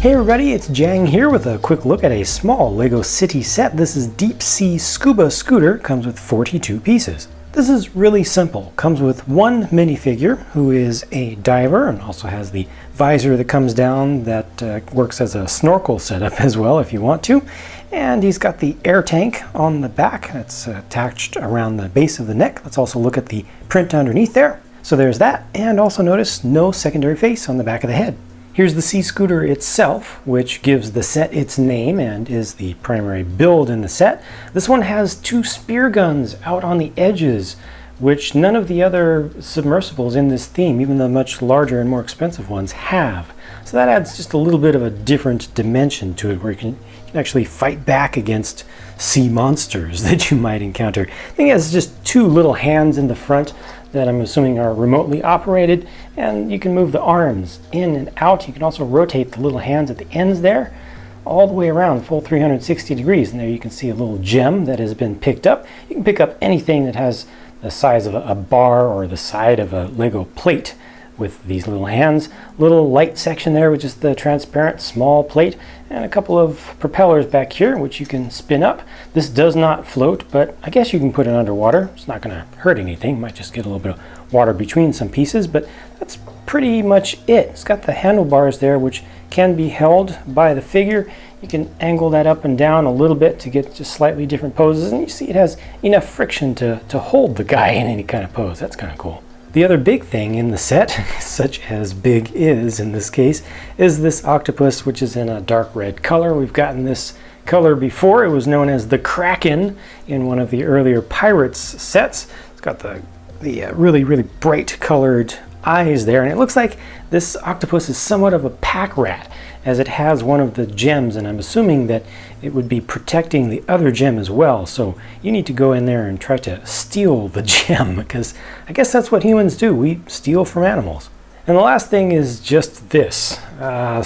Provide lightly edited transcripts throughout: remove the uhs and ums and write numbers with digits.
Hey everybody, it's Jang here with a quick look at a small LEGO City set. This is Deep Sea Scuba Scooter, comes with 42 pieces. This is really simple. Comes with one minifigure who is a diver and also has the visor that comes down that works as a snorkel setup as well if you want to. And he's got the air tank on the back that's attached around the base of the neck. Let's also look at the print underneath there. So there's that, and also notice no secondary face on the back of the head. Here's the Sea Scooter itself, which gives the set its name and is the primary build in the set. This one has two spear guns out on the edges, which none of the other submersibles in this theme, even the much larger and more expensive ones, have. So that adds just a little bit of a different dimension to it, where you can actually fight back against sea monsters that you might encounter. I think it has just two little hands in the front that I'm assuming are remotely operated, and you can move the arms in and out. You can also rotate the little hands at the ends there all the way around, full 360 degrees, and there you can see a little gem that has been picked up. You can pick up anything that has the size of a bar or the side of a Lego plate with these little hands. Little light section there, which is the transparent small plate, and a couple of propellers back here which you can spin up. This does not float, but I guess you can put it underwater. It's not going to hurt anything. Might just get a little bit of water between some pieces, but that's pretty much it. It's got the handlebars there which can be held by the figure. You can angle that up and down a little bit to get just slightly different poses, and you see it has enough friction to hold the guy in any kind of pose. That's kind of cool. The other big thing in the set, such as big is in this case, is this octopus, which is in a dark red color. We've gotten this color before. It was known as the Kraken in one of the earlier Pirates sets. It's got the really, really bright colored eyes there, and it looks like this octopus is somewhat of a pack rat, as it has one of the gems, and I'm assuming that it would be protecting the other gem as well. So you need to go in there and try to steal the gem, because I guess that's what humans do. We steal from animals. And the last thing is just this,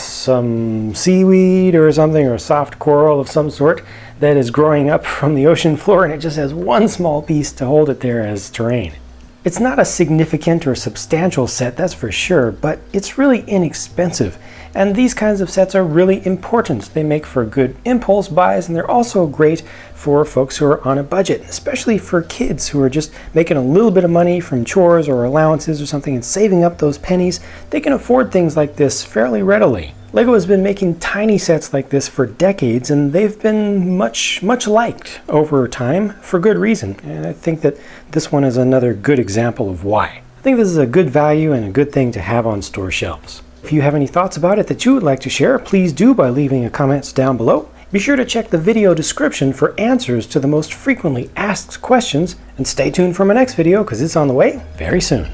some seaweed or something, or soft coral of some sort that is growing up from the ocean floor, and it just has one small piece to hold it there as terrain. It's not a significant or substantial set, that's for sure, but it's really inexpensive. And these kinds of sets are really important. They make for good impulse buys, and they're also great for folks who are on a budget, especially for kids who are just making a little bit of money from chores or allowances or something and saving up those pennies. They can afford things like this fairly readily. LEGO has been making tiny sets like this for decades, and they've been much liked over time for good reason. And I think that this one is another good example of why. I think this is a good value and a good thing to have on store shelves. If you have any thoughts about it that you would like to share, please do by leaving a comment down below. Be sure to check the video description for answers to the most frequently asked questions, and stay tuned for my next video because it's on the way very soon.